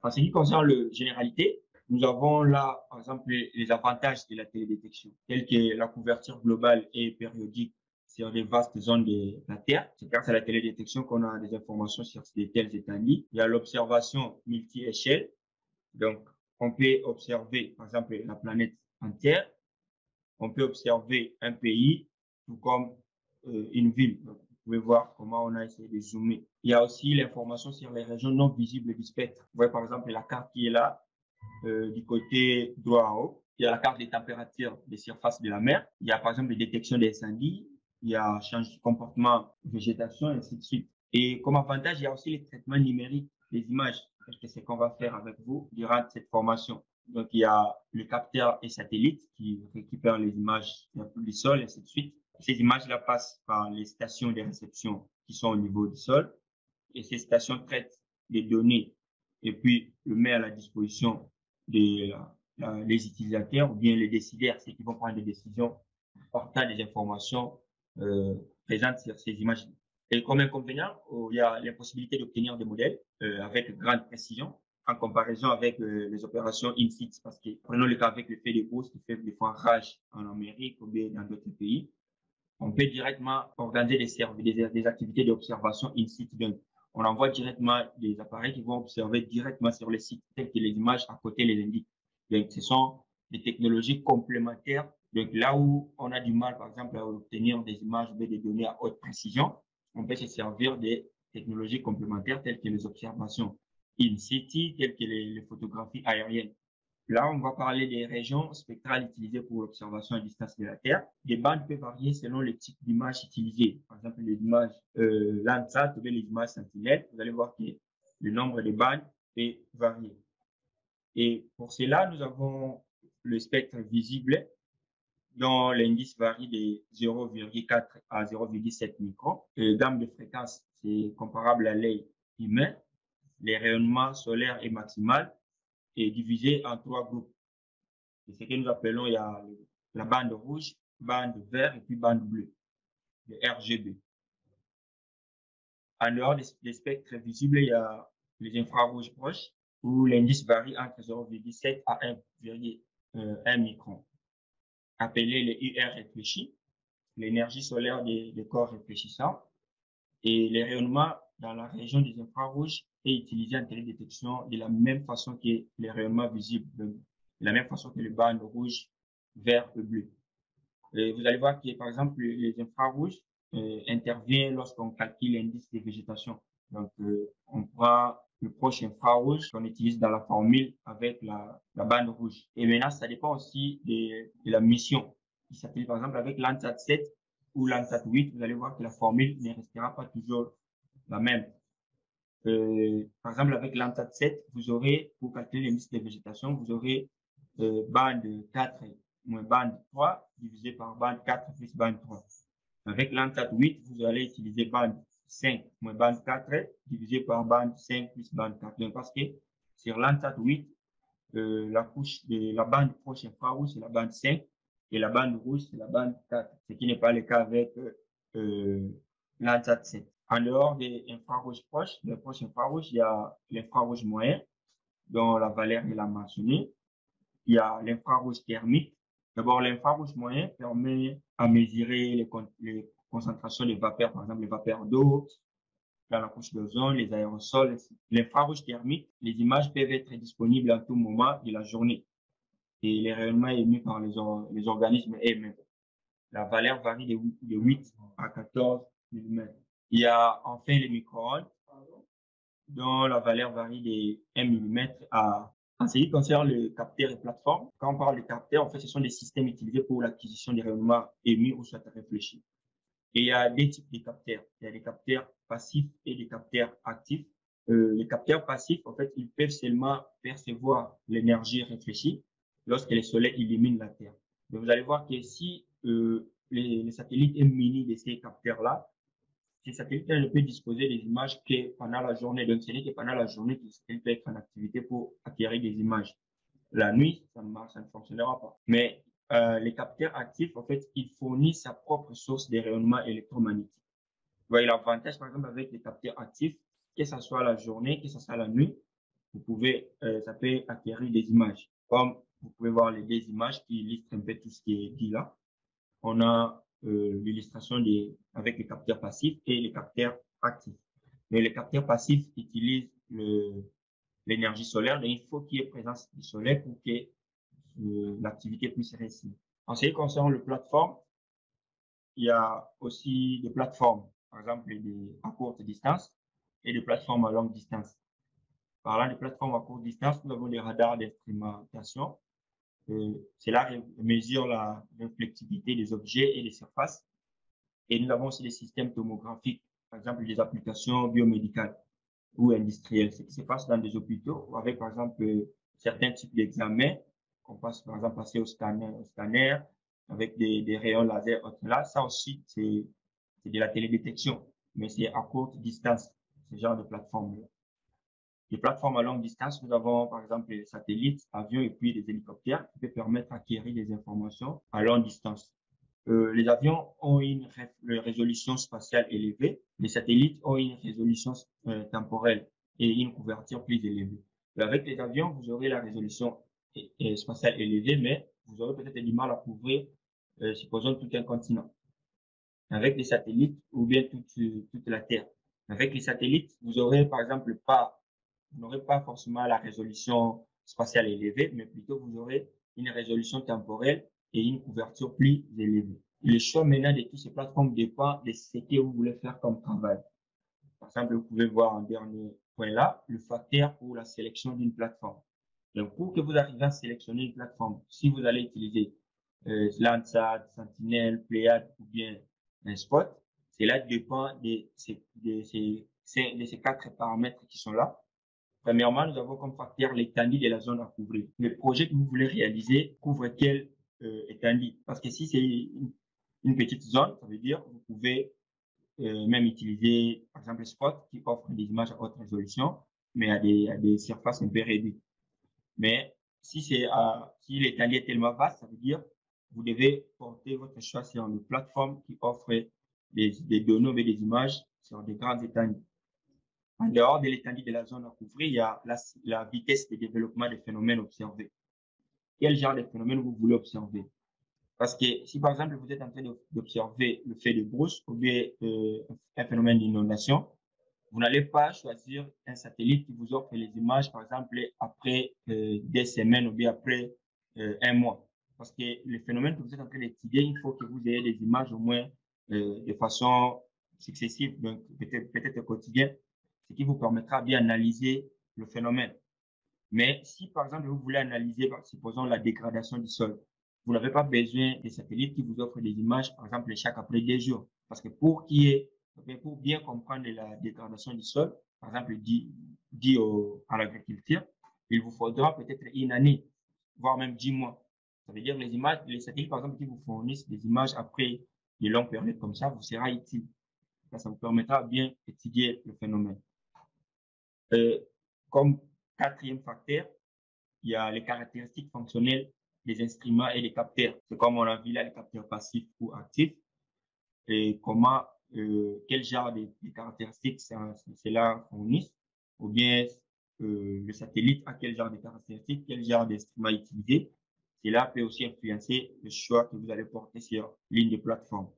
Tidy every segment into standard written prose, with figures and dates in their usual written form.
En ce qui concerne le généralité, nous avons là, par exemple, les avantages de la télédétection, tels que la couverture globale et périodique sur des vastes zones de la Terre. C'est grâce à la télédétection qu'on a des informations sur de telles étendues. Il y a l'observation multi-échelle. Donc, on peut observer, par exemple, la planète entière. On peut observer un pays, tout comme une ville. Donc, vous pouvez voir comment on a essayé de zoomer. Il y a aussi l'information sur les régions non visibles du spectre. Vous voyez par exemple la carte qui est là, du côté droit en haut. Il y a la carte des températures des surfaces de la mer. Il y a par exemple les détections d'incendies. Il y a changement de comportement, végétation, et ainsi de suite. Et comme avantage, il y a aussi les traitements numériques des images. C'est ce qu'on va faire avec vous durant cette formation. Donc, il y a le capteur et satellite qui récupèrent les images du sol, et ainsi de suite. Ces images-là passent par les stations de réception qui sont au niveau du sol. Et ces stations traitent les données et puis le met à la disposition des les utilisateurs ou bien les décideurs, ceux qui vont prendre des décisions portant des informations présentes sur ces images. Et comme inconvénient, il y a l'impossibilité d'obtenir des modèles avec grande précision en comparaison avec les opérations in situ, parce que prenons le cas avec le fait des bourses qui fait des fois rage en Amérique ou bien dans d'autres pays. On peut directement organiser des activités d'observation in situ. Donc, on envoie directement des appareils qui vont observer directement sur le site, telles que les images à côté les indiquent. Donc, ce sont des technologies complémentaires. Donc, là où on a du mal, par exemple, à obtenir des images ou des données à haute précision, on peut se servir des technologies complémentaires telles que les observations in situ, telles que les photographies aériennes. Là, on va parler des régions spectrales utilisées pour l'observation à distance de la Terre. Les bandes peuvent varier selon le type d'image utilisée. Par exemple, les images Landsat ou bien les images Sentinelle, vous allez voir que le nombre de bandes peut varier. Et pour cela, nous avons le spectre visible dont l'indice varie de 0,4 à 0,7 microns. La gamme de fréquence, c'est comparable à l'œil humain. Les rayonnements solaires et maximal est divisé en trois groupes. C'est ce que nous appelons, il y a la bande rouge, bande verte et puis bande bleue, le RGB. En dehors des spectres visibles, il y a les infrarouges proches, où l'indice varie entre 0,7 à 1,1 micron, appelé les UR réfléchis, l'énergie solaire des corps réfléchissants, et les rayonnements dans la région des infrarouges est utilisé en télédétection de la même façon que les rayonnements visibles, de la même façon que les bandes rouges, vert et bleu. Et vous allez voir que, par exemple, les infrarouges interviennent lorsqu'on calcule l'indice de végétation. Donc, on prend le proche infrarouge qu'on utilise dans la formule avec la bande rouge. Et maintenant, ça dépend aussi de la mission. Il s'appelle, par exemple, avec Landsat 7 ou Landsat 8, vous allez voir que la formule ne restera pas toujours la même. Par exemple, avec Landsat 7, vous aurez, pour calculer l'indice de végétation, vous aurez bande 4 moins bande 3 divisé par bande 4 plus bande 3. Avec Landsat 8, vous allez utiliser bande 5 moins bande 4 divisé par bande 5 plus bande 4. Donc, parce que sur Landsat 8, la couche de la bande proche infrarouge, c'est la bande 5 et la bande rouge, c'est la bande 4, ce qui n'est pas le cas avec Landsat 7. En dehors des infrarouges proches, des proches infrarouges, il y a l'infrarouge moyen, dont la valeur est la mentionnée. Il y a l'infrarouge thermique. D'abord, l'infrarouge moyen permet à mesurer les concentrations de vapeurs, par exemple les vapeurs d'eau dans la couche d'ozone, les aérosols. L'infrarouge thermique, les images peuvent être disponibles à tout moment de la journée et les rayonnements émis par les organismes eux-mêmes. La valeur varie de 8 à 14 mm. Il y a enfin les micro-ondes, dont la valeur varie de 1 mm à... En ce qui concerne le capteur et plateforme, quand on parle de capteurs, en fait, ce sont des systèmes utilisés pour l'acquisition des rayonnements émis ou soit réfléchis. Et il y a deux types de capteurs. Il y a des capteurs passifs et des capteurs actifs. Les capteurs passifs, en fait, ils peuvent seulement percevoir l'énergie réfléchie lorsque le soleil illumine la Terre. Donc, vous allez voir que si les satellites sont munis de ces capteurs-là, ces satellites ne peuvent disposer des images que pendant la journée. Donc, ce n'est que pendant la journée que le satellite peut être en activité pour acquérir des images. La nuit, ça ne fonctionnera pas. Mais les capteurs actifs, en fait, ils fournissent sa propre source de rayonnement électromagnétique. Vous voyez l'avantage, par exemple, avec les capteurs actifs, que ce soit la journée, que ce soit la nuit, ça peut acquérir des images. Comme vous pouvez voir les deux images qui illustrent un peu tout ce qui est dit là. On a l'illustration avec les capteurs passifs et les capteurs actifs. Mais les capteurs passifs utilisent l'énergie solaire, donc il faut qu'il y ait présence du soleil pour que l'activité puisse réussir. En ce qui concerne le plateforme, il y a aussi des plateformes, par exemple à courte distance et des plateformes à longue distance. Parlant des plateformes à courte distance, nous avons des radars d'instrumentation. Cela mesure la réflectivité des objets et des surfaces. Et nous avons aussi des systèmes tomographiques, par exemple des applications biomédicales ou industrielles. Ce qui se passe dans des hôpitaux avec, par exemple, certains types d'examens qu'on passe, par exemple, passer au scanner avec des rayons laser. Là, ça aussi, c'est de la télédétection, mais c'est à courte distance, ce genre de plateforme-là. Les plateformes à longue distance, nous avons par exemple les satellites, avions et puis des hélicoptères qui peuvent permettre d'acquérir des informations à longue distance. Les avions ont une résolution spatiale élevée, les satellites ont une résolution temporelle et une couverture plus élevée. Et avec les avions, vous aurez la résolution spatiale élevée, mais vous aurez peut-être du mal à couvrir, supposons, tout un continent. Avec les satellites ou bien toute la Terre. Avec les satellites, vous aurez par exemple vous n'aurez pas forcément la résolution spatiale élevée, mais plutôt vous aurez une résolution temporelle et une couverture plus élevée. Le choix maintenant de toutes ces plateformes dépend de ce que vous voulez faire comme travail. Par exemple, vous pouvez voir en dernier point là, le facteur pour la sélection d'une plateforme. Donc, pour que vous arriviez à sélectionner une plateforme, si vous allez utiliser Landsat, Sentinel, Pléiade ou bien un Spot, cela dépend de ces quatre paramètres qui sont là. Premièrement, nous avons comme facteur l'étendue de la zone à couvrir. Le projet que vous voulez réaliser couvre quelle étendue? Parce que si c'est une petite zone, ça veut dire que vous pouvez même utiliser, par exemple, Spot qui offre des images à haute résolution, mais à des surfaces un peu réduites. Mais si l'étendue est tellement vaste, ça veut dire que vous devez porter votre choix sur une plateforme qui offre des données et des images sur des grandes étendues. En dehors de l'étendue de la zone à couvrir, il y a la vitesse de développement des phénomènes observés. Quel genre de phénomène vous voulez observer? Parce que si par exemple vous êtes en train d'observer le fait de brousse ou bien un phénomène d'inondation, vous n'allez pas choisir un satellite qui vous offre les images, par exemple, après des semaines ou bien après un mois. Parce que le phénomène que vous êtes en train d'étudier, il faut que vous ayez des images au moins de façon successive, donc peut-être quotidien, ce qui vous permettra bien analyser le phénomène. Mais si, par exemple, vous voulez analyser, supposons, la dégradation du sol, vous n'avez pas besoin des satellites qui vous offrent des images, par exemple, chaque après 2 jours. Parce que pour bien comprendre la dégradation du sol, par exemple, dit à l'agriculture, il vous faudra peut-être une année, voire même 10 mois. Ça veut dire que les satellites, par exemple, qui vous fournissent des images après de longues périodes comme ça, vous sera utile. Là, ça vous permettra bien d'étudier le phénomène. Comme quatrième facteur, il y a les caractéristiques fonctionnelles des instruments et des capteurs. C'est comme on a vu là, les capteurs passifs ou actifs. Et quel genre de caractéristiques cela fournit, ou bien le satellite a quel genre de caractéristiques, quel genre d'instrument utiliser. Cela peut aussi influencer le choix que vous allez porter sur l'une des plateformes.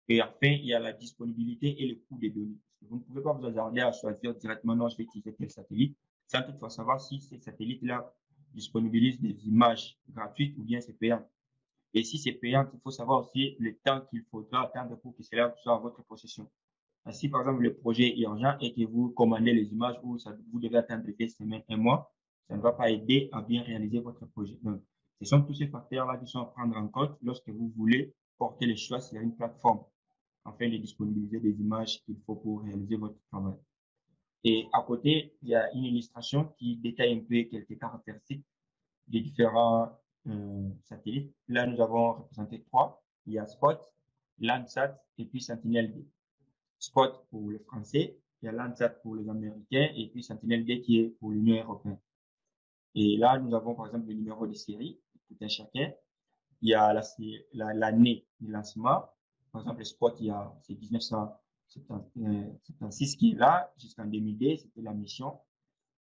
Et enfin, il y a la disponibilité et le coût des données. Vous ne pouvez pas vous hasarder à choisir directement, non, je vais utiliser tel satellite, sans toutefois savoir si ces satellites-là disponibilisent des images gratuites ou bien c'est payant. Et si c'est payant, il faut savoir aussi le temps qu'il faudra attendre pour que cela soit à votre possession. Si par exemple le projet est urgent et que vous commandez les images ou vous devez attendre 2 semaines, un mois, ça ne va pas aider à bien réaliser votre projet. Donc, ce sont tous ces facteurs-là qui sont à prendre en compte lorsque vous voulez porter le choix sur une plateforme afin de disponibiliser des images qu'il faut pour réaliser votre travail. Et à côté, il y a une illustration qui détaille un peu quelques caractéristiques des différents satellites. Là, nous avons représenté 3. Il y a Spot, Landsat et puis Sentinel-2. Spot pour le français, il y a Landsat pour les Américains et puis Sentinel-2 qui est pour l'Union européenne. Et là, nous avons par exemple le numéro de série, tout un chacun. Il y a l'année du lancement. Par exemple, le Spot, c'est 1976 qui est là, jusqu'en 2002, c'était la mission.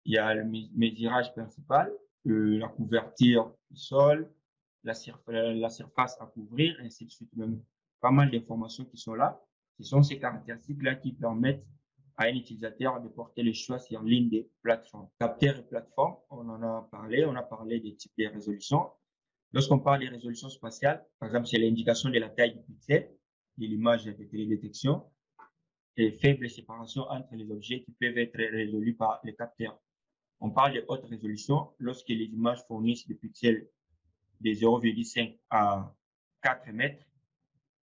Il y a le mesurage principal, la couverture du sol, la surface à couvrir, ainsi de suite. Même pas mal d'informations qui sont là. Ce sont ces caractéristiques-là qui permettent à un utilisateur de porter le choix sur l'une des plateformes. Capteurs et plateformes, on en a parlé. On a parlé des types de résolutions. Lorsqu'on parle des résolutions spatiales, par exemple, c'est l'indication de la taille du pixel de l'image de télédétection et faible séparation entre les objets qui peuvent être résolus par les capteurs. On parle de haute résolution lorsque les images fournissent des pixels de 0,5 à 4 mètres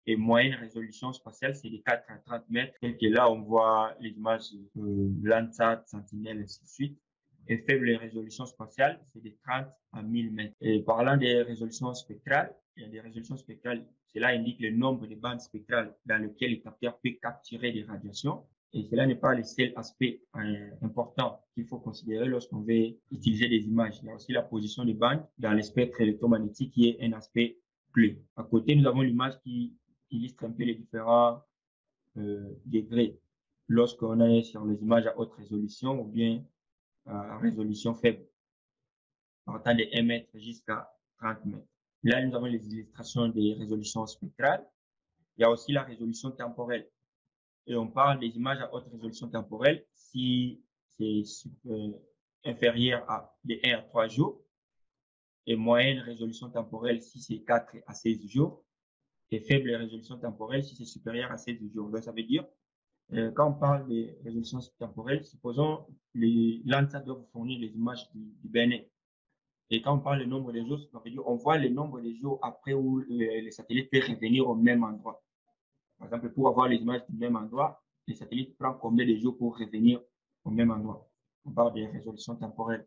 et moyenne résolution spatiale, c'est de 4 à 30 mètres. Tel que là, on voit les images Landsat, Sentinel, ainsi de suite. Et faible résolution spatiale, c'est de 30 à 1000 mètres. Et parlant des résolutions spectrales, il y a des résolutions spectrales. Cela indique le nombre de bandes spectrales dans lesquelles le capteur peut capturer des radiations. Et cela n'est pas le seul aspect important qu'il faut considérer lorsqu'on veut utiliser des images. Il y a aussi la position des bandes dans le spectre électromagnétique qui est un aspect clé. À côté, nous avons l'image qui illustre un peu les différents degrés lorsqu'on est sur les images à haute résolution ou bien à résolution faible, partant de 1 mètre jusqu'à 30 mètres. Là, nous avons les illustrations des résolutions spectrales. Il y a aussi la résolution temporelle. Et on parle des images à haute résolution temporelle si c'est inférieur à de 1 à 3 jours et moyenne résolution temporelle si c'est 4 à 16 jours et faible résolution temporelle si c'est supérieur à 16 jours. Donc, ça veut dire, quand on parle de résolution temporelle, supposons l'ANSAT doit vous fournir les images du Bénin. Et quand on parle du nombre de jours, ça veut dire on voit le nombre de jours après où le satellite peut revenir au même endroit. Par exemple, pour avoir les images du même endroit, le satellite prend combien de jours pour revenir au même endroit? On parle de résolution temporelle.